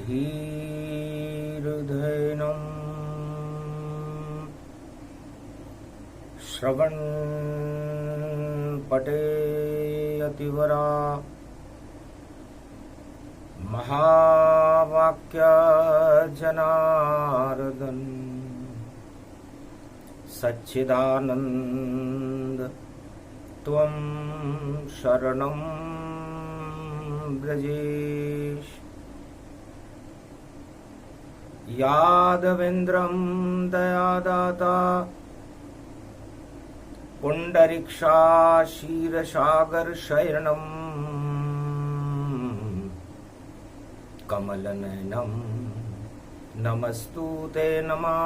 धीर्धैनं श्रवणपटेयतिवरा महावाक्य जनार्दन सच्चिदानंद त्वं शरणं ब्रजेश। यादवेन्द्रं दयादाता पुंडरीक्षा क्षीरसागर शयनम् कमलनयनं नमस्तुते नमामि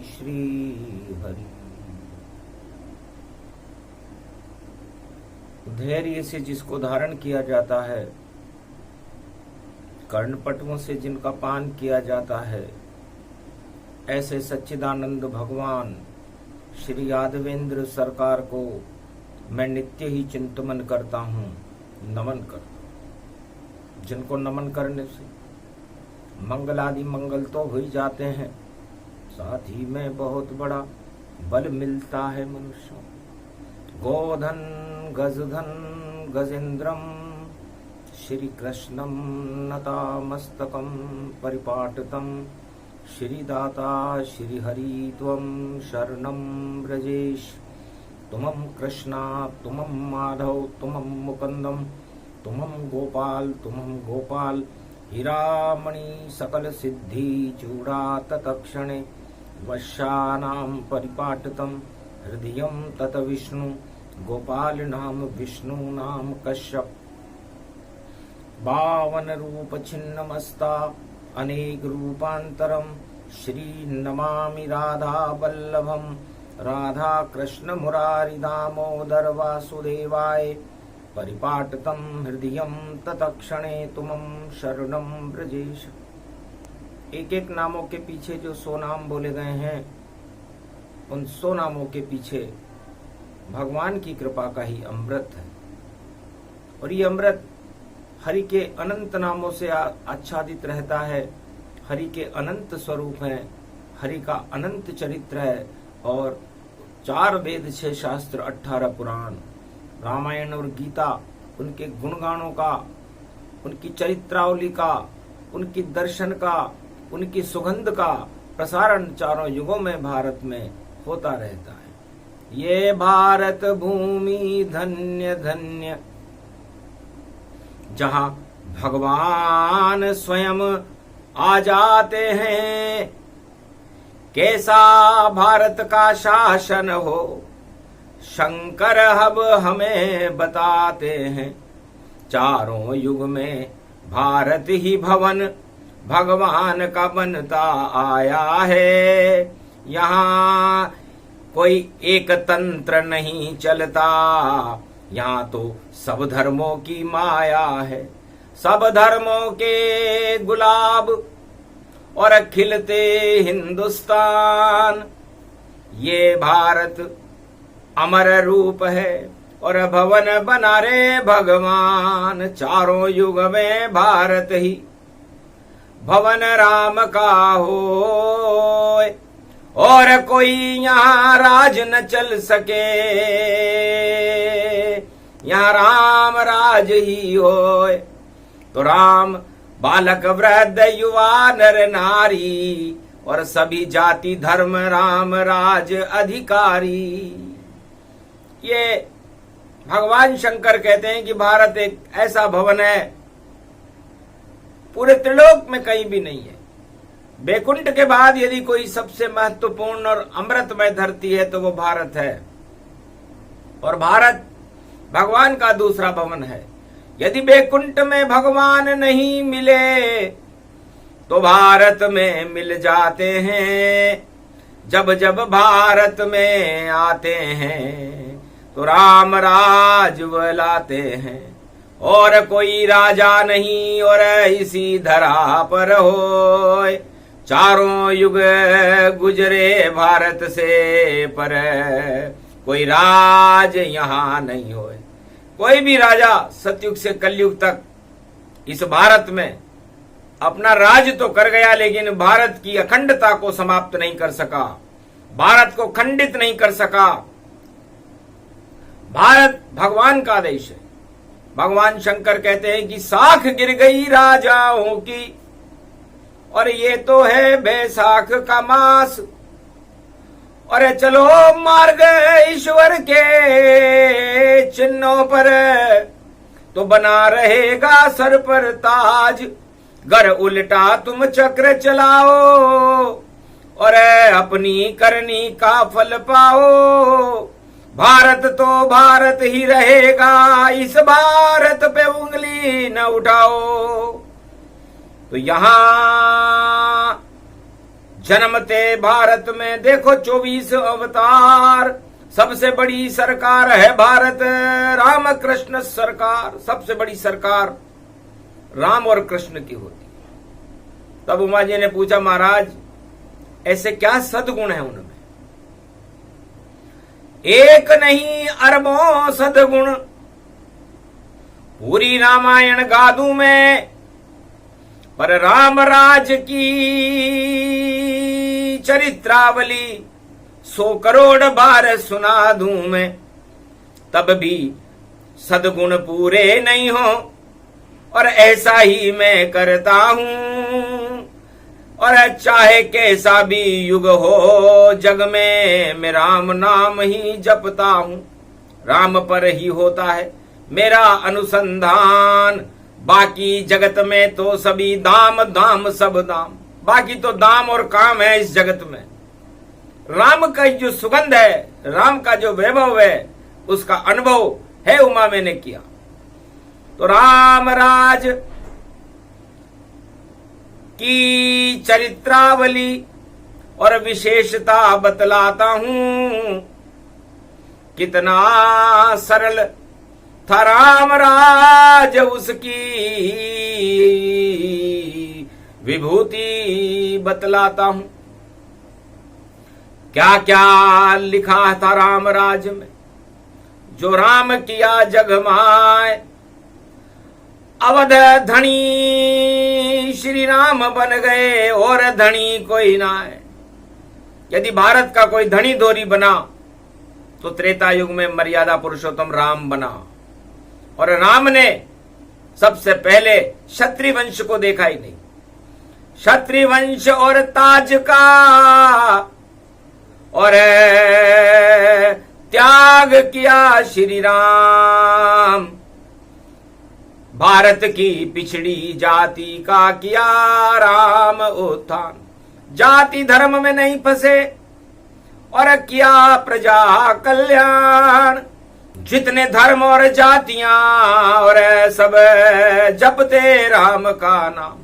श्रीहरि। धैर्य से जिसको धारण किया जाता है, कर्णपटुओं से जिनका पान किया जाता है, ऐसे सच्चिदानंद भगवान श्री यादवेंद्र सरकार को मैं नित्य ही चिंतन करता हूँ, नमन करता हूँ। जिनको नमन करने से मंगल आदि मंगल तो हो ही जाते हैं, साथ ही में बहुत बड़ा बल मिलता है मनुष्य। गोधन गजधन गजेन्द्रम श्री कृष्णम नतामस्तकम परिपाटतम श्रीदाता श्रीहरि त्वं शरणं ब्रजेश। तुमं कृष्णा तुमं माधव तुमं मुकुंदम तुमं गोपाल हीरामणि सकल सिद्धि चूड़ा तत्क्षणे वश्यानां परिपाटतं हृदयं तत विष्णु गोपाल नाम विष्णु नाम कश्यप। बावन रूप छिन्नमस्ता अनेक रूपांतरम श्री नमामि राधा वल्लभम राधा कृष्ण मुरारी दामोदर वासुदेवाय परिपाटतं हृदयं तत्क्षणे तुमं शरणं ब्रजेश। एक एक नामों के पीछे जो 100 नाम बोले गए हैं, उन 100 नामों के पीछे भगवान की कृपा का ही अमृत है। और ये अमृत हरि के अनंत नामों से आच्छादित रहता है। हरि के अनंत स्वरूप हैं, हरि का अनंत चरित्र है। और 4 वेद 6 शास्त्र 18 पुराण, रामायण और गीता, उनके गुणगानों का, उनकी चरित्रावली का, उनकी दर्शन का, उनकी सुगंध का प्रसारण चारों युगों में भारत में होता रहता है। ये भारत भूमि धन्य धन्य, जहाँ भगवान स्वयं आ जाते हैं। कैसा भारत का शासन हो, शंकर अब हमें बताते हैं। चारों युग में भारत ही भवन भगवान का बनता आया है। यहाँ कोई एक तंत्र नहीं चलता, यहाँ तो सब धर्मों की माया है। सब धर्मों के गुलाब और खिलते हिंदुस्तान, ये भारत अमर रूप है और भवन बना रे भगवान। चारों युग में भारत ही भवन राम का हो, और कोई यहाँ राज न चल सके। यहाँ राम राज ही होए तो राम बालक वृद्ध युवा नर नारी और सभी जाति धर्म राम राज अधिकारी। ये भगवान शंकर कहते हैं कि भारत एक ऐसा भवन है, पूरे त्रिलोक में कहीं भी नहीं है। बैकुंठ के बाद यदि कोई सबसे महत्वपूर्ण और अमृतमय धरती है तो वो भारत है। और भारत भगवान का दूसरा भवन है। यदि बैकुंठ में भगवान नहीं मिले तो भारत में मिल जाते हैं। जब जब भारत में आते हैं तो राम राज लाते हैं। और कोई राजा नहीं और इसी धरा पर होए। चारों युग गुजरे भारत से पर कोई राज यहाँ नहीं होए। कोई भी राजा सतयुग से कलयुग तक इस भारत में अपना राज तो कर गया, लेकिन भारत की अखंडता को समाप्त नहीं कर सका, भारत को खंडित नहीं कर सका। भारत भगवान का देश है। भगवान शंकर कहते हैं कि साख गिर गई राजाओं की, और ये तो है बैसाख का मास, और चलो मार्ग ईश्वर के चिन्हों पर, तो बना रहेगा सर पर ताज। घर उल्टा तुम चक्र चलाओ, और अपनी करनी का फल पाओ। भारत तो भारत ही रहेगा, इस भारत पे उंगली न उठाओ। तो यहां जन्मते भारत में देखो 24 अवतार, सबसे बड़ी सरकार है भारत राम कृष्ण सरकार। सबसे बड़ी सरकार राम और कृष्ण की होती है। तब उमा जी ने पूछा, महाराज ऐसे क्या सद्गुण है उनमें? एक नहीं अरबों सद्गुण, पूरी रामायण गा दूं मैं, पर राम राज की चरित्रावली 100 करोड़ बार सुना दूं मैं, तब भी सद्गुण पूरे नहीं हो। और ऐसा ही मैं करता हूं, और चाहे कैसा भी युग हो जग में, मैं राम नाम ही जपता हूं। राम पर ही होता है मेरा अनुसंधान। बाकी जगत में तो सभी दाम दाम सब दाम, बाकी तो दाम और काम है इस जगत में। राम का जो सुगंध है, राम का जो वैभव है, उसका अनुभव है उमा मैंने किया। तो राम राज की चरित्रावली और विशेषता बतलाता हूं। कितना सरल था राम राज, उसकी विभूति बतलाता हूं। क्या क्या लिखा था राम राज में, जो राम किया जग माय। अवध धनी श्री राम बन गए, और धनी कोई ना है। यदि भारत का कोई धनी धोरी बना तो त्रेता युग में मर्यादा पुरुषोत्तम राम बना। और राम ने सबसे पहले क्षत्रिय वंश को देखा ही नहीं, क्षत्रिय वंश और ताज का और त्याग किया श्री राम। भारत की पिछड़ी जाति का किया राम उत्थान। जाति धर्म में नहीं फंसे और किया प्रजा कल्याण। जितने धर्म और जातियां और सब जपते राम का नाम।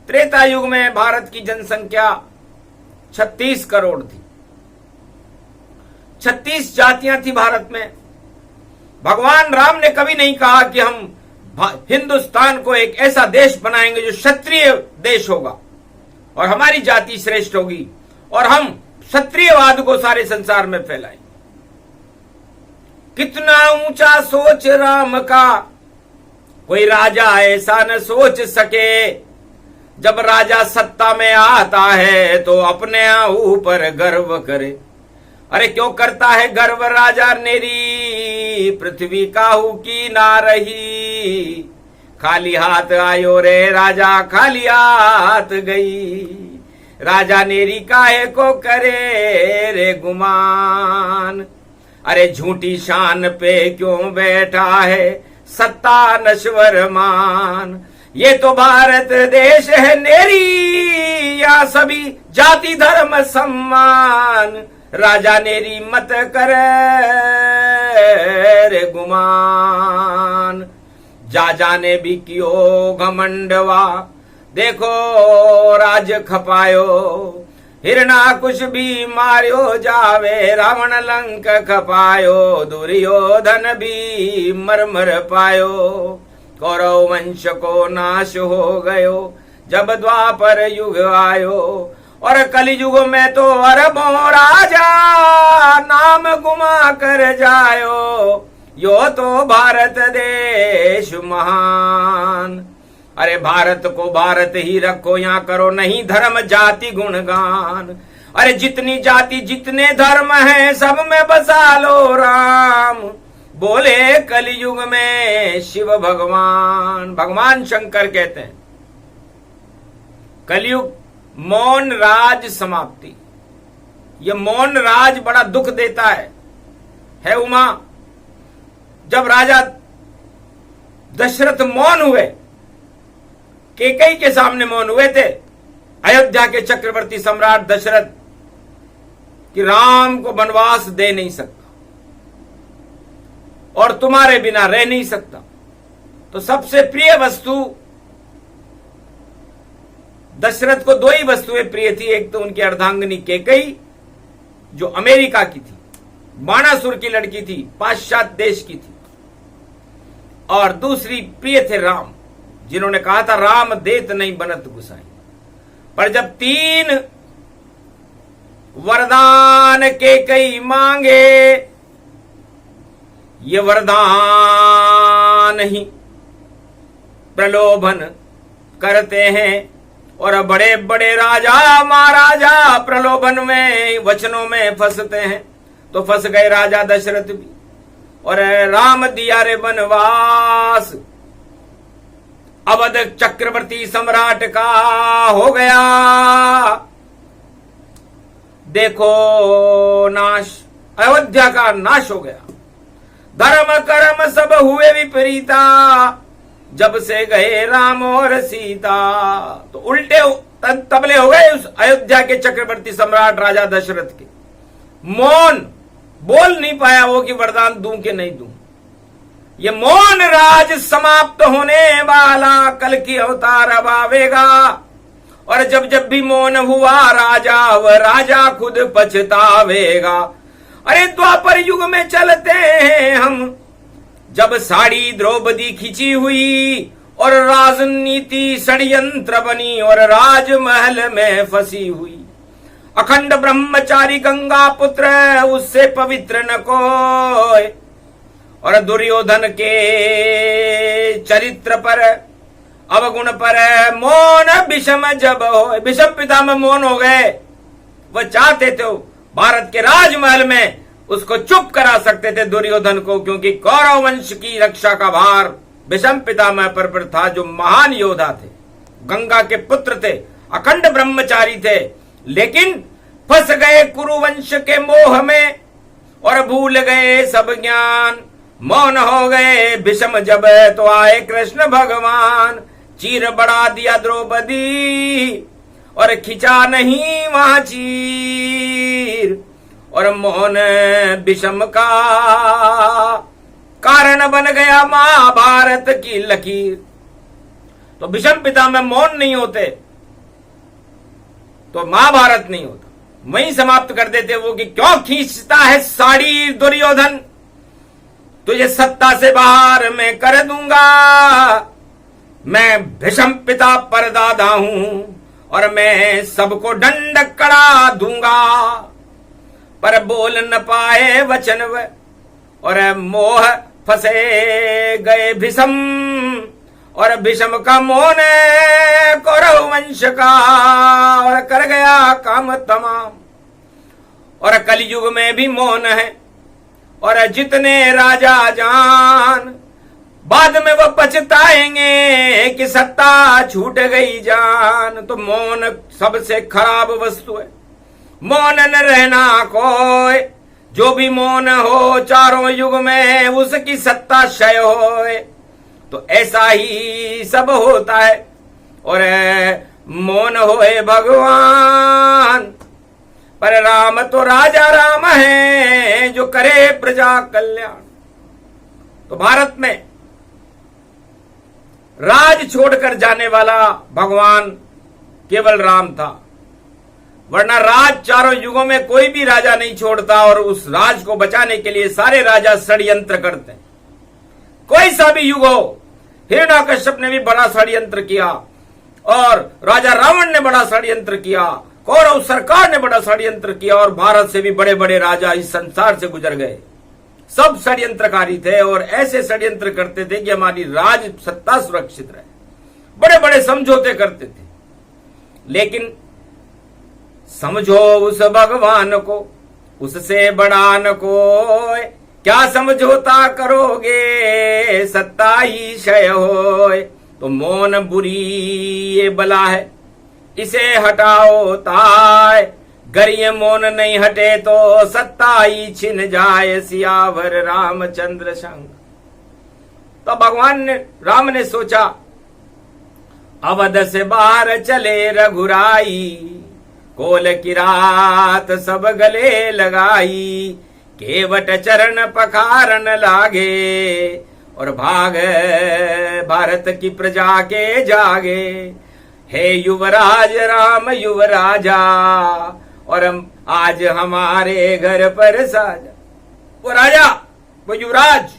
त्रेता युग में भारत की जनसंख्या 36 करोड़ थी। 36 जातियां थी भारत में। भगवान राम ने कभी नहीं कहा कि हम हिंदुस्तान को एक ऐसा देश बनाएंगे जो क्षत्रिय देश होगा और हमारी जाति श्रेष्ठ होगी और हम क्षत्रियवाद को सारे संसार में फैलाएंगे। कितना ऊंचा सोच राम का, कोई राजा ऐसा न सोच सके। जब राजा सत्ता में आता है तो अपने ऊपर गर्व करे। अरे क्यों करता है गर्व राजा नेरी, पृथ्वी काहू की ना रही। खाली हाथ आयो रे राजा, खाली हाथ गई। राजा नेरी काहे को करे रे गुमान। अरे झूठी शान पे क्यों बैठा है सत्ता नश्वर मान। ये तो भारत देश है नेरी, या सभी जाति धर्म सम्मान। राजा नेरी मत करे रे गुमान। जा जाने भी कियो घमंडवा, देखो राज खपायो। हिरणा कुछ भी मारियो जावे, रावण लंक खपायो। दुर्योधन भी मर मर पायो। कौरव वंश को नाश हो गयो जब द्वापर युग आयो। और कलियुग में तो अरबों राजा नाम गुमा कर जायो। यो तो भारत देश महान। अरे भारत को भारत ही रखो, यहाँ करो नहीं धर्म जाति गुणगान। अरे जितनी जाति जितने धर्म हैं सब में बसा लो राम, बोले कलयुग में शिव भगवान। भगवान शंकर कहते हैं कलयुग मौन राज समाप्ति। ये मौन राज बड़ा दुख देता है उमा। जब राजा दशरथ मौन हुए, कैकेयी के सामने मौन हुए थे, अयोध्या के चक्रवर्ती सम्राट दशरथ कि राम को वनवास दे नहीं सकता और तुम्हारे बिना रह नहीं सकता। तो सबसे प्रिय वस्तु दशरथ को दो ही वस्तुएं प्रिय थी, एक तो उनकी अर्धांगिनी कैकेयी जो अमेरिका की थी, बाणासुर की लड़की थी, पाश्चात्य देश की थी, और दूसरी प्रिय थे राम, जिन्होंने कहा था राम देत नहीं बनत गुसाई। पर जब 3 वरदान कैकेयी मांगे, ये वरदान ही प्रलोभन करते हैं और बड़े बड़े राजा महाराजा प्रलोभन में वचनों में फंसते हैं। तो फंस गए राजा दशरथ भी, और राम दिया रे वनवास। अवध चक्रवर्ती सम्राट का हो गया देखो नाश, अयोध्या का नाश हो गया। धर्म कर्म सब हुए विपरीता, जब से गए राम और सीता। तो उल्टे तबले हो गए उस अयोध्या के चक्रवर्ती सम्राट राजा दशरथ के। मौन बोल नहीं पाया वो कि वरदान दूं कि नहीं दूं। ये मौन राज समाप्त होने वाला, कल की अवतार अब आवेगा। और जब जब भी मौन हुआ राजा, वह राजा खुद पछतावेगा। अरे द्वापर युग में चलते हैं हम, जब साड़ी द्रौपदी खिंची हुई और राजनीति षड्यंत्र बनी और राजमहल में फंसी हुई। अखंड ब्रह्मचारी गंगा पुत्र, उससे पवित्र न कोई। और दुर्योधन के चरित्र पर अवगुण पर मौन विषम जब हो, विषम पितामह मौन हो गए। वह चाहते थे भारत के राजमहल में उसको चुप करा सकते थे दुर्योधन को, क्योंकि कौरव वंश की रक्षा का भार विषम पितामह पर था, जो महान योद्धा थे, गंगा के पुत्र थे, अखंड ब्रह्मचारी थे। लेकिन फंस गए कुरुवंश के मोह में और भूल गए सब ज्ञान। मौन हो गए विषम जब, तो आए कृष्ण भगवान। चीर बढ़ा दिया द्रौपदी और खिंचा नहीं वहां चीर, और मौन विषम का कारण बन गया महाभारत की लकीर। तो विषम पितामह मौन नहीं होते तो महाभारत नहीं होता, वहीं समाप्त कर देते वो कि क्यों खींचता है साड़ी दुर्योधन, तुझे सत्ता से बाहर मैं कर दूंगा। मैं भीष्म पिता परदादा हूं और मैं सबको दंड कड़ा दूंगा। पर बोल न पाए वचन और मोह फंसे गए भीष्म, और भीष्म का मौन कौरव वंश का और कर गया काम तमाम। और कलयुग में भी मौन है, और जितने राजा जान बाद में वो पछताएंगे कि सत्ता छूट गई जान। तो मौन सबसे खराब वस्तु है, मौन न रहना कोई। जो भी मौन हो चारों युग में उसकी सत्ता क्षय होए। तो ऐसा ही सब होता है। और मौन होए भगवान, पर राम तो राजा राम है जो करे प्रजा कल्याण। तो भारत में राज छोड़कर जाने वाला भगवान केवल राम था, वरना राज चारों युगों में कोई भी राजा नहीं छोड़ता। और उस राज को बचाने के लिए सारे राजा षड्यंत्र करते हैं, कोई सा भी युग हो। हिरण्यकश्यप ने भी बड़ा षड्यंत्र किया, और राजा रावण ने बड़ा षड्यंत्र किया, कौरव सरकार ने बड़ा षड्यंत्र किया, और भारत से भी बड़े बड़े राजा इस संसार से गुजर गए। सब षड्यंत्रकारी थे और ऐसे षड्यंत्र करते थे कि हमारी राज सत्ता सुरक्षित रहे। बड़े बड़े समझौते करते थे। लेकिन समझो उस भगवान को, उससे बड़ा न कोय, क्या समझौता करोगे सत्ता ही क्षय होय। तो मौन बुरी ये बला है, इसे हटाओ ताय, गर ये मौन नहीं हटे तो सत्ता ही छिन जाए, सियावर रामचंद्र संग। तो भगवान ने, राम ने सोचा, अवध से बाहर चले रघुराई, कोल की रात सब गले लगाई, केवट चरण पखारन लागे, और भाग भारत की प्रजा के जागे। हे युवराज राम युवराजा, और आज हमारे घर पर साजा। वो राजा, वो युवराज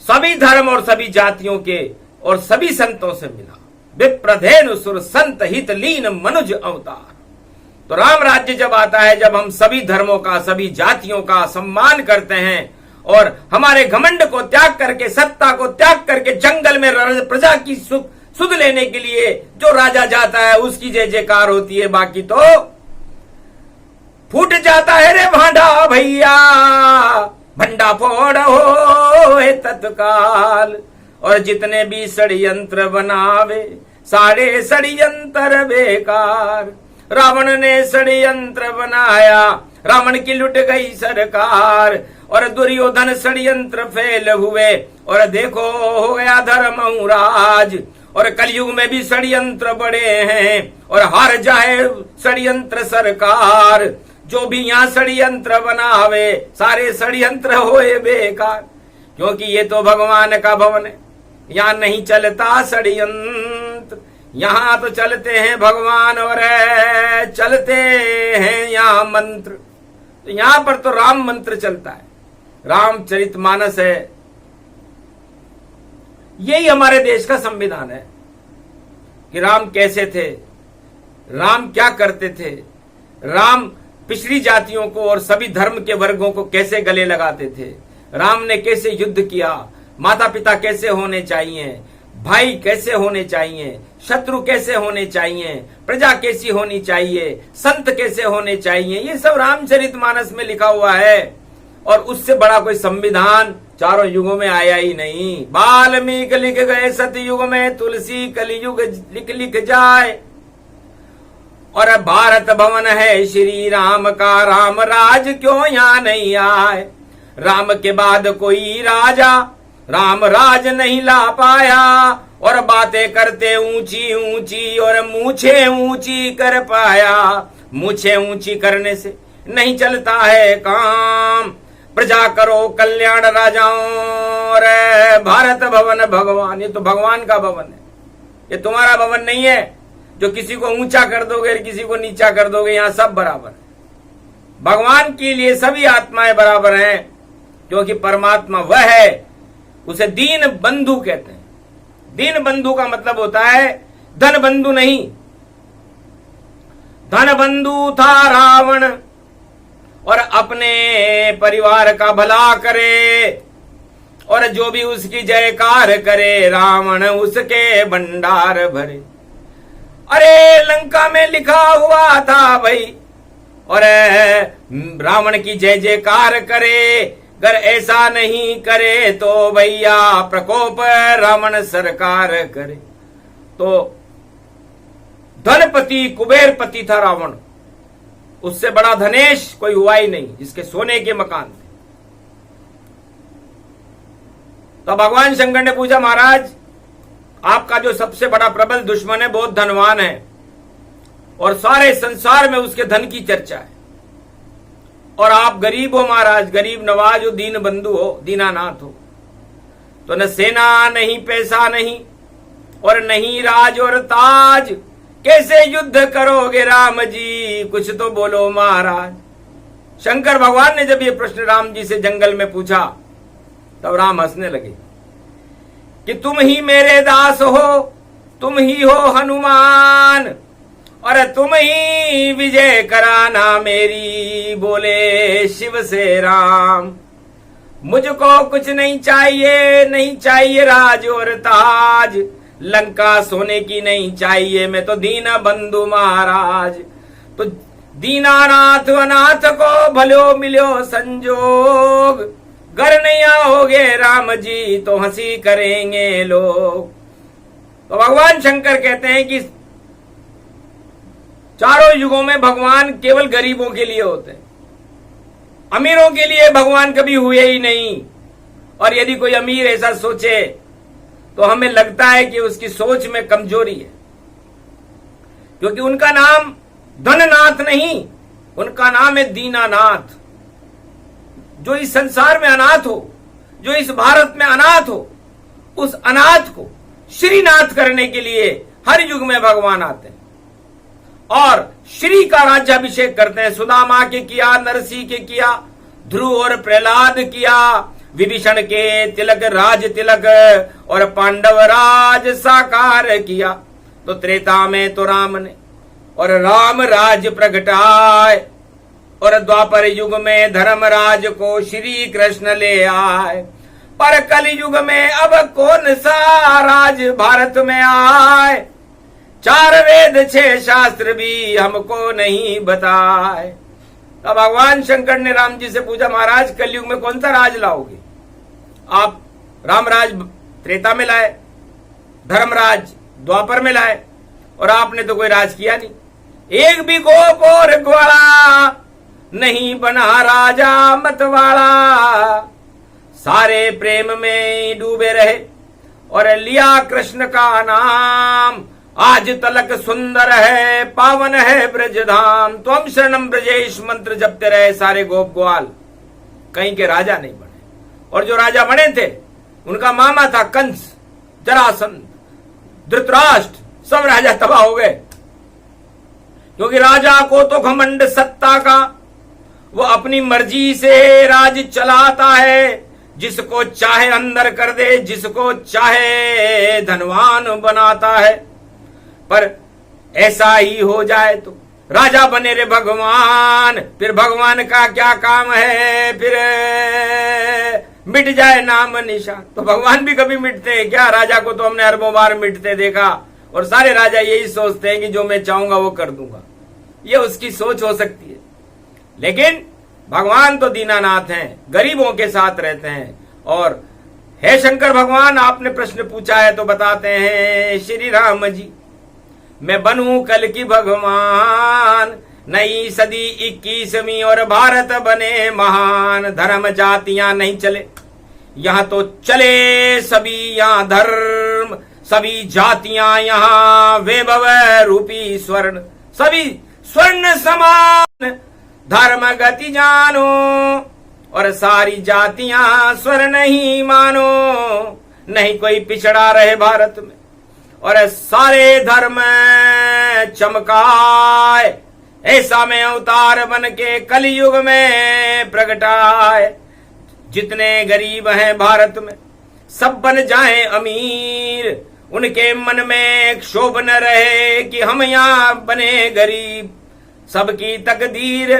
सभी धर्म और सभी जातियों के और सभी संतों से मिला। विप्रधेनु सुर संत हित लीन मनुज अवतार। तो राम राज्य जब आता है, जब हम सभी धर्मों का, सभी जातियों का सम्मान करते हैं और हमारे घमंड को त्याग करके, सत्ता को त्याग करके जंगल में प्रजा की सुध लेने के लिए जो राजा जाता है उसकी जय जयकार होती है। बाकी तो फूट जाता है रे भांडा भैया, भंडा फोड़ हो तत्काल। और जितने भी षड्यंत्र बनावे, सारे षड्यंत्र बेकार। रावण ने षड्यंत्र बनाया, रावण की लुट गई सरकार। और दुर्योधन षड्यंत्र फेल हुए, और देखो हो गया धर्मराज। और कलयुग में भी षड्यंत्र बड़े हैं, और हार जाए षड्यंत्र सरकार। जो भी यहाँ षड्यंत्र बनावे, सारे षड्यंत्र होए बेकार। क्योंकि ये तो भगवान का भवन है, यहाँ नहीं चलता षड्यंत्र, यहाँ तो चलते हैं भगवान और चलते हैं यहाँ मंत्र। तो यहाँ पर तो राम मंत्र चलता है, रामचरितमानस है। यही हमारे देश का संविधान है कि राम कैसे थे, राम क्या करते थे, राम पिछड़ी जातियों को और सभी धर्म के वर्गों को कैसे गले लगाते थे, राम ने कैसे युद्ध किया, माता पिता कैसे होने चाहिए, भाई कैसे होने चाहिए, शत्रु कैसे होने चाहिए, प्रजा कैसी होनी चाहिए, संत कैसे होने चाहिए, ये सब रामचरितमानस में लिखा हुआ है। और उससे बड़ा कोई संविधान चारों युगों में आया ही नहीं। वाल्मीकि लिख गए सतयुग में, तुलसी कलयुग लिख लिख जाए। और भारत भवन है श्री राम का, राम राज क्यों यहाँ नहीं आए। राम के बाद कोई राजा राम राज नहीं ला पाया, और बातें करते ऊंची ऊंची और मूछे ऊंची कर पाया। मूछे ऊंची करने से नहीं चलता है काम, प्रजा करो कल्याण राजाओं। और भारत भवन भगवान, ये तो भगवान का भवन है, ये तुम्हारा भवन नहीं है जो किसी को ऊंचा कर दोगे किसी को नीचा कर दोगे। यहाँ सब बराबर है, भगवान के लिए सभी आत्माएं बराबर हैं, क्योंकि परमात्मा वह है, उसे दीन बंधु कहते हैं। दीन बंधु का मतलब होता है धन बंधु नहीं। धन बंधु था रावण, और अपने परिवार का भला करे, और जो भी उसकी जयकार करे, रावण उसके भंडार भरे। अरे लंका में लिखा हुआ था भाई, और रावण की जय जयकार करे, अगर ऐसा नहीं करे तो भैया प्रकोप रावण सरकार करे। तो धनपति कुबेरपति था रावण, उससे बड़ा धनेश कोई हुआ ही नहीं, जिसके सोने के मकान थे। तो भगवान शंकर ने पूछा, महाराज आपका जो सबसे बड़ा प्रबल दुश्मन है बहुत धनवान है, और सारे संसार में उसके धन की चर्चा है, और आप गरीब हो महाराज, गरीब नवाज हो, दीन बंधु हो, दीनानाथ हो। तो न सेना नहीं, पैसा नहीं, और नहीं राज और ताज, कैसे युद्ध करोगे राम जी, कुछ तो बोलो महाराज। शंकर भगवान ने जब ये प्रश्न राम जी से जंगल में पूछा, तब राम हंसने लगे कि तुम ही मेरे दास हो, तुम ही हो हनुमान, और तुम ही विजय कराना मेरी, बोले शिव से राम। मुझको कुछ नहीं चाहिए, नहीं चाहिए राज और ताज, लंका सोने की नहीं चाहिए, मैं तो दीना बंधु महाराज। तो दीनानाथ अनाथ को भलो मिलो संजोग, घर नहीं आओगे राम जी तो हंसी करेंगे लोग। तो भगवान शंकर कहते हैं कि चारों युगों में भगवान केवल गरीबों के लिए होते हैं, अमीरों के लिए भगवान कभी हुए ही नहीं। और यदि कोई अमीर ऐसा सोचे तो हमें लगता है कि उसकी सोच में कमजोरी है, क्योंकि उनका नाम धननाथ नहीं, उनका नाम है दीनानाथ। जो इस संसार में अनाथ हो, जो इस भारत में अनाथ हो, उस अनाथ को श्रीनाथ करने के लिए हर युग में भगवान आते हैं और श्री का राज्याभिषेक करते हैं। सुदामा के किया, नरसिंह के किया, ध्रुव और प्रहलाद किया, विभीषण के तिलक राज तिलक और पांडव राज साकार किया। तो त्रेता में तो राम ने और राम राज प्रगटाए, और द्वापर युग में धर्मराज को श्री कृष्ण ले आए। पर कल युग में अब कौन सा राज भारत में आए, 4 वेद 6 शास्त्र भी हमको नहीं बताए। तो भगवान शंकर ने राम जी से पूछा, महाराज कलयुग में कौन सा राज लाओगे? आप रामराज त्रेता में लाए, धर्मराज द्वापर में लाए, और आपने तो कोई राज किया नहीं। एक भी गोप और ग्वाला नहीं बना राजा मतवाला, सारे प्रेम में डूबे रहे और लिया कृष्ण का नाम। आज तलक सुंदर है, पावन है ब्रजधाम, त्वम शरणम ब्रजेश मंत्र जपते रहे सारे गोप ग्वाल, कहीं के राजा नहीं बने। और जो राजा बने थे उनका मामा था कंस, जरासंध, धृतराष्ट्र, सब राजा तबाह हो गए, क्योंकि राजा को तो घमंड सत्ता का, वो अपनी मर्जी से राज चलाता है, जिसको चाहे अंदर कर दे, जिसको चाहे धनवान बनाता है। पर ऐसा ही हो जाए तो राजा बने रे भगवान, फिर भगवान का क्या काम है, फिर मिट जाए नाम निशान। तो भगवान भी कभी मिटते हैं क्या? राजा को तो हमने अरबों बार मिटते देखा, और सारे राजा यही सोचते हैं कि जो मैं चाहूंगा वो कर दूंगा। ये उसकी सोच हो सकती है, लेकिन भगवान तो दीनानाथ हैं, गरीबों के साथ रहते हैं। और हे शंकर भगवान, आपने प्रश्न पूछा है तो बताते हैं श्री राम जी, मैं बनूं कल की भगवान, नई सदी 21वीं और भारत बने महान। धर्म जातियां नहीं चले यहाँ तो चले सभी, यहाँ धर्म सभी जातियां, यहाँ वैभव रूपी स्वर्ण, सभी स्वर्ण समान धर्म गति जानो, और सारी जातियां स्वर्ण ही मानो। नहीं कोई पिछड़ा रहे भारत में, और सारे धर्म चमकाए, ऐसा में अवतार बन के कलयुग में प्रगटाए। जितने गरीब हैं भारत में सब बन जाएं अमीर, उनके मन में क्षोभ न रहे कि हम यहाँ बने गरीब। सबकी तकदीर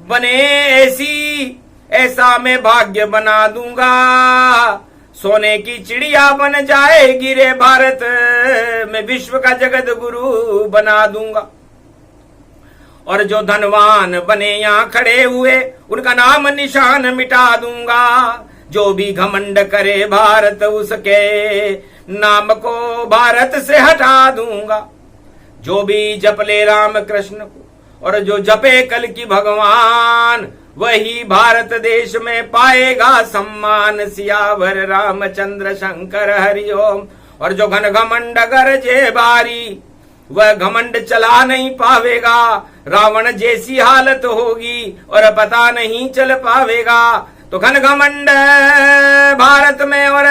बने ऐसी, ऐसा मैं भाग्य बना दूंगा। सोने की चिड़िया बन जाएगी रे भारत, मैं विश्व का जगत गुरु बना दूंगा। और जो धनवान बने यहाँ खड़े हुए, उनका नाम निशान मिटा दूंगा। जो भी घमंड करे भारत, उसके नाम को भारत से हटा दूंगा। जो भी जप ले राम कृष्ण को, और जो जपे कल की भगवान, वही भारत देश में पाएगा सम्मान। सियावर रामचंद्र शंकर हरिओम। और जो घन घमंड गरजे बारी, वह घमंड चला नहीं पावेगा। रावण जैसी हालत होगी और पता नहीं चल पावेगा। तो घन घमंड भारत में और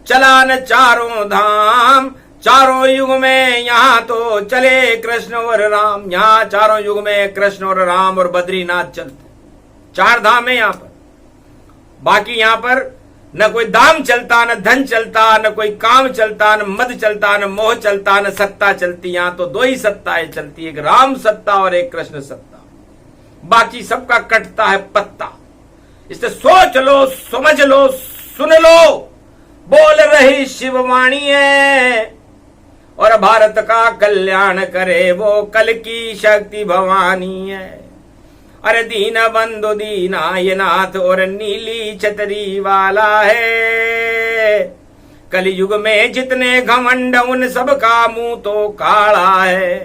चलान चारों धाम, चारों युग में यहाँ तो चले कृष्ण और राम। यहाँ चारों युग में कृष्ण और राम और बद्रीनाथ चलते, 4 धाम है यहाँ पर। बाकी यहाँ पर न कोई दाम चलता, न धन चलता, न कोई काम चलता, न मद चलता, न मोह चलता, न सत्ता चलती। यहाँ तो 2 ही सत्ताएं चलती, एक राम सत्ता और एक कृष्ण सत्ता। बाकी सबका कटता है पत्ता। इससे सोच लो, समझ लो, सुन लो, बोल रही शिववाणी है। और भारत का कल्याण करे वो कल की शक्ति भवानी है। अरे दीन बंधु दीनायनाथ और नीली छतरी वाला है। कलयुग में जितने घमंड उन सब का मुंह तो काला है।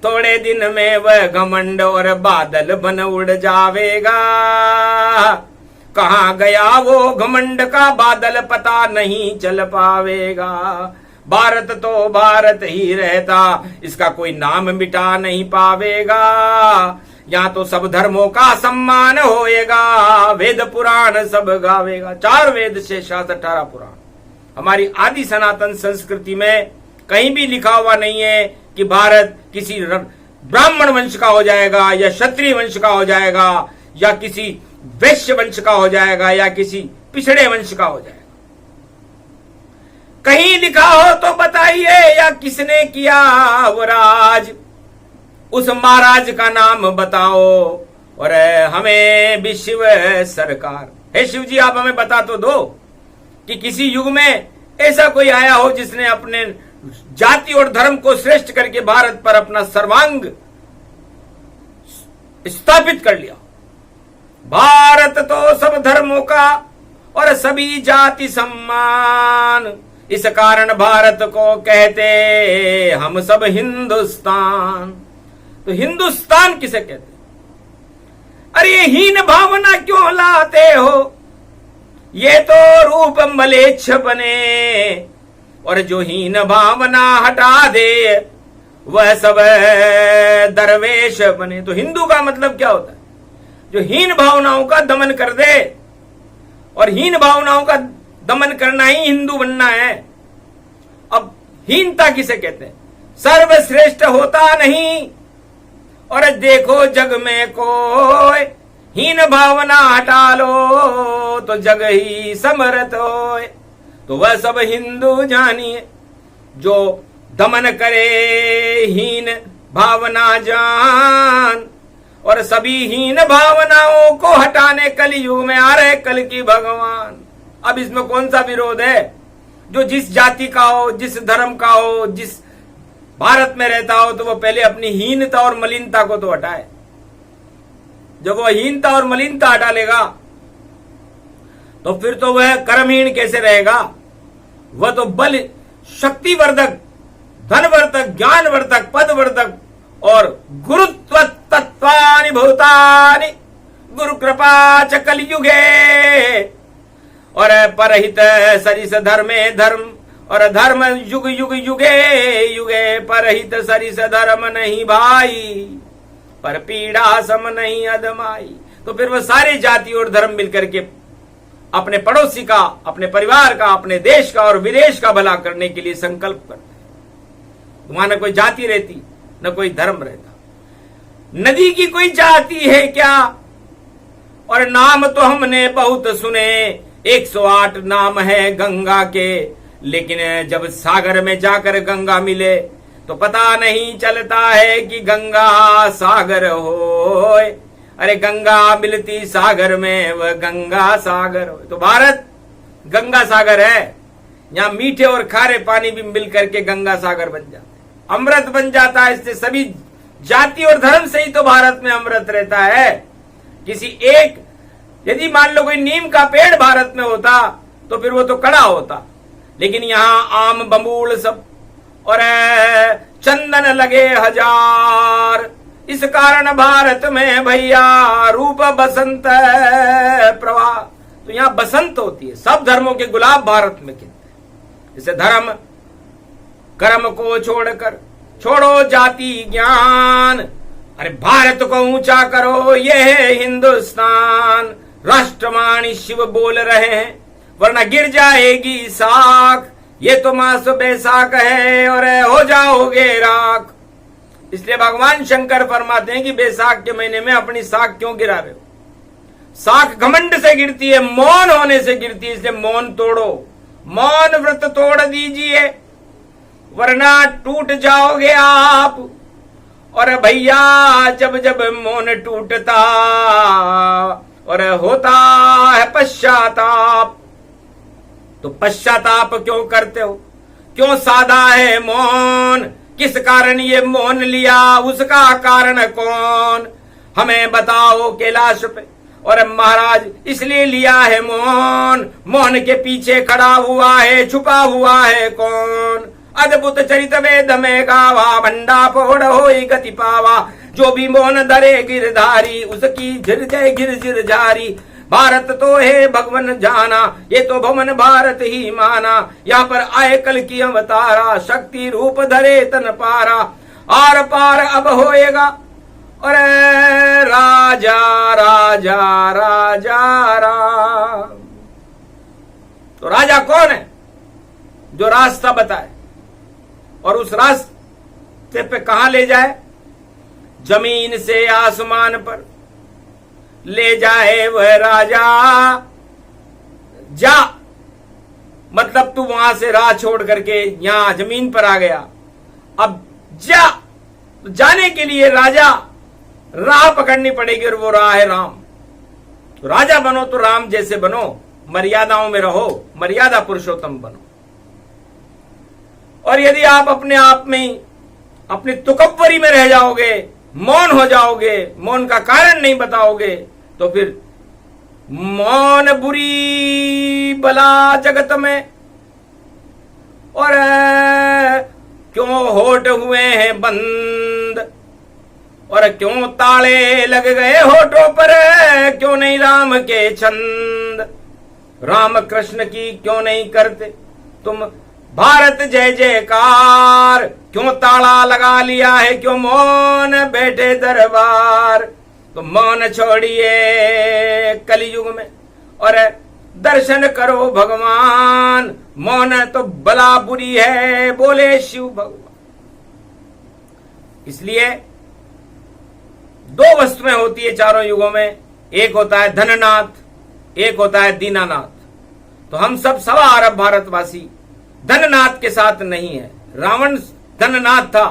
थोड़े दिन में वह घमंड और बादल बन उड़ जावेगा। कहाँ गया वो घमंड का बादल पता नहीं चल पावेगा। भारत तो भारत ही रहता, इसका कोई नाम मिटा नहीं पावेगा। यहाँ तो सब धर्मों का सम्मान होएगा। वेद पुराण सब गावेगा। 4 वेद से 18 पुराण। हमारी आदि सनातन संस्कृति में कहीं भी लिखा हुआ नहीं है कि भारत किसी ब्राह्मण वंश का हो जाएगा या क्षत्रिय वंश का हो जाएगा या किसी वैश्य वंश का हो जाएगा या किसी पिछड़े वंश का हो जाएगा। कहीं लिखा हो तो बताइए, या किसने किया वो राज, उस महाराज का नाम बताओ। और हमें भी शिव सरकार, हे शिव जी आप हमें बता तो दो कि किसी युग में ऐसा कोई आया हो जिसने अपने जाति और धर्म को श्रेष्ठ करके भारत पर अपना सर्वांग स्थापित कर लिया। भारत तो सब धर्मों का और सभी जाति सम्मान, इस कारण भारत को कहते हम सब हिंदुस्तान। तो हिंदुस्तान किसे कहते? अरे ये हीन भावना क्यों लाते हो? ये तो रूप मलेच्छ बने, और जो हीन भावना हटा दे वह सब दरवेश बने। तो हिंदू का मतलब क्या होता है? जो हीन भावनाओं का दमन कर दे, और हीन भावनाओं का दमन करना ही हिंदू बनना है। अब हीनता किसे कहते हैं? सर्वश्रेष्ठ होता नहीं, और देखो जग में कोई हीन भावना हटा लो तो जग ही समर्थ होए। तो वह सब हिंदू जानिए जो दमन करे हीन भावना जान, और सभी हीन भावनाओं को हटाने कलयुग में आ रहे कल की भगवान। अब इसमें कौन सा विरोध है? जो जिस जाति का हो, जिस धर्म का हो, जिस भारत में रहता हो, तो वो पहले अपनी हीनता और मलिनता को तो हटाए। जब वह हीनता और मलिनता हटा लेगा तो फिर तो वह कर्महीन कैसे रहेगा? वह तो बल शक्तिवर्धक, धनवर्धक, ज्ञानवर्धक, पदवर्धक और गुरुत्व तत्वानि भूतानि गुरु कृपा च कलयुगे, और परहित सरिस धर्मे धर्म, और धर्म युग युग युगे युगे। परहित सरिस धर्म नहीं भाई, पर पीड़ा सम नहीं अदमाई। तो फिर वह सारे जाति और धर्म मिलकर के अपने पड़ोसी का, अपने परिवार का, अपने देश का और विदेश का भला करने के लिए संकल्प करते हैं। वहां न कोई जाति रहती, न कोई धर्म रहता। नदी की कोई जाति है क्या? और नाम तो हमने बहुत सुने, 108 नाम है गंगा के, लेकिन जब सागर में जाकर गंगा मिले तो पता नहीं चलता है कि गंगा सागर होए। अरे गंगा मिलती सागर में, वह गंगा सागर होए। तो भारत गंगा सागर है। यहाँ मीठे और खारे पानी भी मिलकर के गंगा सागर बन जाता है, अमृत बन जाता है। इससे सभी जाति और धर्म से ही तो भारत में अमृत रहता है। किसी एक, यदि मान लो कोई नीम का पेड़ भारत में होता तो फिर वो तो कड़ा होता, लेकिन यहाँ आम बबूल सब और चंदन लगे हजार। इस कारण भारत में भैया रूप बसंत प्रवाह। तो यहाँ बसंत होती है, सब धर्मों के गुलाब भारत में खिलते हैं। इसे धर्म कर्म को छोड़कर छोड़ो जाति ज्ञान, अरे भारत को ऊंचा करो, ये है हिंदुस्तान। राष्ट्रवाणी शिव बोल रहे हैं, वरना गिर जाएगी साख। ये तो मास बैसाख है और हो जाओगे राख। इसलिए भगवान शंकर फरमाते हैं कि बैसाख के महीने में अपनी साख क्यों गिरा रहे हो? साख घमंड से गिरती है, मौन होने से गिरती है। इसलिए मौन तोड़ो, मौन व्रत तोड़ दीजिए, वरना टूट जाओगे आप। और भैया जब जब मौन टूटता और होता है पश्चाताप। तो पश्चाताप क्यों करते हो? क्यों साधा है मौन? किस कारण ये मौन लिया? उसका कारण कौन? हमें बताओ कैलाश पे। और महाराज इसलिए लिया है मौन, मौन के पीछे खड़ा हुआ है, छुपा हुआ है कौन? अद्भुत चरित वेद में गावा, भंडा फोड़ होई गति पावा। जो भी मौन धरे गिरधारी, उसकी झिर जय गिर झिर जारी। भारत तो है भगवन जाना, ये तो भवन भारत ही माना। यहाँ पर आए कल की अवतारा, शक्ति रूप धरे तन पारा। आर पार अब होएगा, अरे राजा राजा राजा राम। तो राजा कौन है? जो रास्ता बताए और उस रास्ते पे कहां ले जाए? जमीन से आसमान पर ले जाए वह राजा। जा मतलब तू वहां से राह छोड़ करके यहां जमीन पर आ गया, अब जा। जाने के लिए राजा राह पकड़नी पड़ेगी और वो राह है राम। तो राजा बनो तो राम जैसे बनो, मर्यादाओं में रहो, मर्यादा पुरुषोत्तम बनो। और यदि आप अपने आप में अपनी तुकब्बरी में रह जाओगे, मौन हो जाओगे, मौन का कारण नहीं बताओगे, तो फिर मौन बुरी बला जगत में। और क्यों होठ हुए हैं बंद, और क्यों ताले लग गए होठों पर? क्यों नहीं राम के छंद? राम कृष्ण की क्यों नहीं करते तुम भारत जय जयकार? क्यों ताला लगा लिया है? क्यों मौन बैठे दरबार? तो मौन छोड़िए कलयुग में और दर्शन करो भगवान। मौन तो बला बुरी है, बोले शिव भगवान। इसलिए दो वस्तुएं होती है चारों युगों में, एक होता है धननाथ, एक होता है दीनानाथ। तो हम सब 1.25 अरब भारतवासी धननाथ के साथ नहीं है। रावण धननाथ था।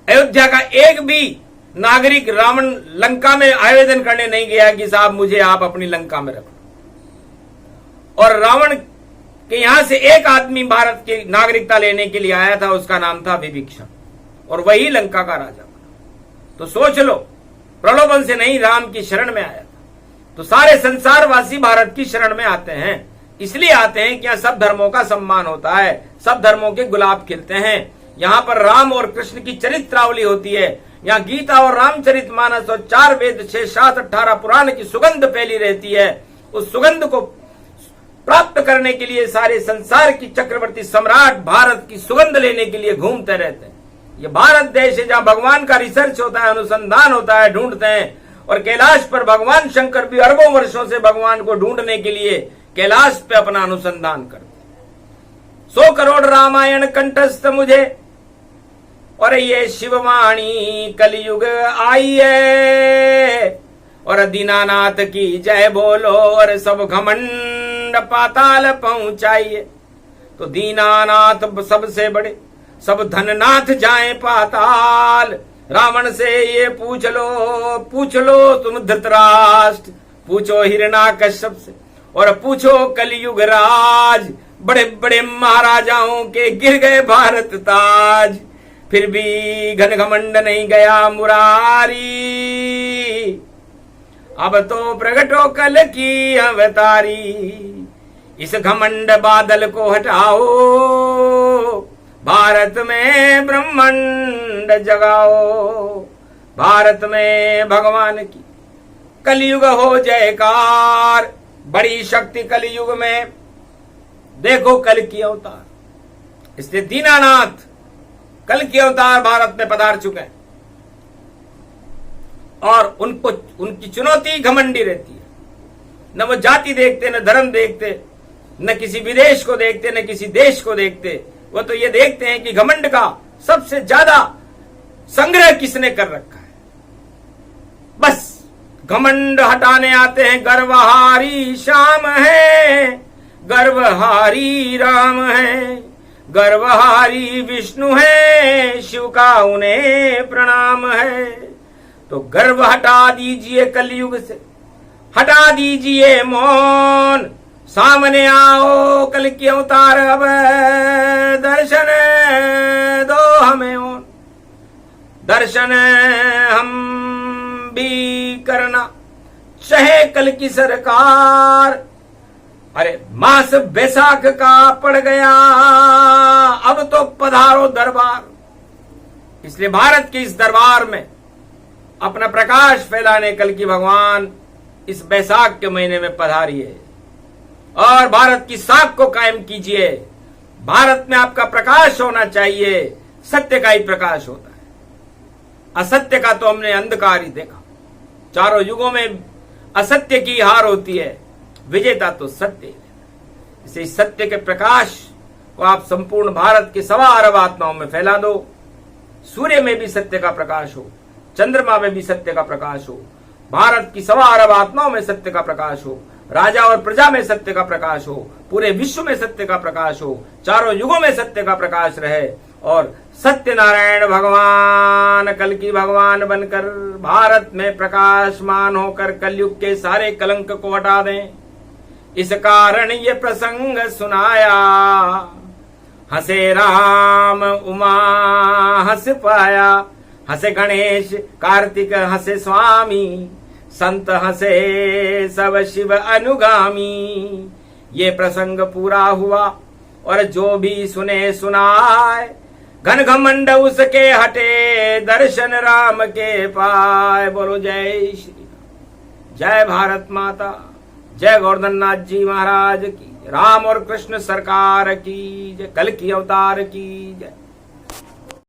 अयोध्या का एक भी नागरिक रावण लंका में आवेदन करने नहीं गया कि साहब मुझे आप अपनी लंका में रखो। और रावण के यहां से एक आदमी भारत की नागरिकता लेने के लिए आया था, उसका नाम था विभीषण, और वही लंका का राजा बना। तो सोच लो, प्रलोभन से नहीं, राम की शरण में आया था। तो सारे संसारवासी भारत की शरण में आते हैं। इसलिए आते हैं कि यहाँ सब धर्मों का सम्मान होता है, सब धर्मों के गुलाब खिलते हैं। यहाँ पर राम और कृष्ण की चरित्रावली होती है। यहाँ गीता और रामचरितमानस और 4 वेद 6 7 18 पुराण की सुगंध फैली रहती है। उस सुगंध को प्राप्त करने के लिए सारे संसार की चक्रवर्ती सम्राट भारत की सुगंध लेने के लिए घूमते रहते हैं। ये भारत देश है जहाँ भगवान का रिसर्च होता है, अनुसंधान होता है, ढूंढते हैं। और कैलाश पर भगवान शंकर भी अरबों वर्षों से भगवान को ढूंढने के लिए कैलाश पे अपना अनुसंधान करते। 100 करोड़ रामायण कंठस्थ मुझे, और ये शिववाणी कलयुग आई है। और दीनानाथ की जय बोलो, और सब घमंड पाताल पहुंचाइए। तो दीनानाथ सबसे बड़े, सब धननाथ जाए पाताल। रावण से ये पूछ लो तुम धृतराष्ट्र, पूछो हिरण्याकश्यप से, और पूछो कलयुग राज। बड़े बड़े महाराजाओं के गिर गए भारत ताज, फिर भी घन घमंड नहीं गया मुरारी। अब तो प्रगटो कल की अवतारी, इस घमंड बादल को हटाओ, भारत में ब्रह्मांड जगाओ। भारत में भगवान की कलयुग हो जयकार। बड़ी शक्ति कलयुग में, देखो कल की अवतार। इसलिए दीनानाथ कल की अवतार भारत में पधार चुके हैं। और उनको उनकी चुनौती घमंडी रहती है। न वो जाति देखते, न धर्म देखते, न किसी विदेश को देखते, न किसी देश को देखते। वो तो ये देखते हैं कि घमंड का सबसे ज्यादा संग्रह किसने कर रखा है। बस घमंड हटाने आते हैं। गर्वहारी श्याम है, गर्वहारी राम है, गर्वहारी विष्णु है, शिव का उन्हें प्रणाम है। तो गर्व हटा दीजिए कलयुग से, हटा दीजिए मौन, सामने आओ कल की अवतार, अब दर्शन दो हमें ओन, दर्शन हम भी करना चाहे कल की सरकार। अरे मास बैसाख का पड़ गया, अब तो पधारो दरबार। इसलिए भारत के इस दरबार में अपना प्रकाश फैलाने कल की भगवान इस बैसाख के महीने में पधारिए और भारत की साख को कायम कीजिए। भारत में आपका प्रकाश होना चाहिए, सत्य का ही प्रकाश होता है। असत्य का तो हमने अंधकार ही देखा। चारों युगों में असत्य की हार होती है, विजेता तो सत्य है। इसे सत्य के प्रकाश को आप संपूर्ण भारत के 1.25 अरब आत्माओं में फैला दो। सूर्य में भी सत्य का प्रकाश हो, चंद्रमा में भी सत्य का प्रकाश हो, भारत की 1.25 अरब आत्माओं में सत्य का प्रकाश हो, राजा और प्रजा में सत्य का प्रकाश हो, पूरे विश्व में सत्य का प्रकाश हो, चारों युगों में सत्य का प्रकाश रहे और सत्यनारायण भगवान कल की भगवान बनकर भारत में प्रकाशमान होकर कलयुग के सारे कलंक को हटा दें। इस कारण ये प्रसंग सुनाया, हंसे राम उमा हंस पाया, हंसे गणेश कार्तिक हंसे स्वामी, संत हंसे सब शिव अनुगामी। ये प्रसंग पूरा हुआ और जो भी सुने सुनाए, घन घमंड उसके हटे, दर्शन राम के पाए। बोलो जय श्री राम, जय भारत माता, जय गोवर्धन नाथ जी महाराज की, राम और कृष्ण सरकार की जय, कल की अवतार की जय।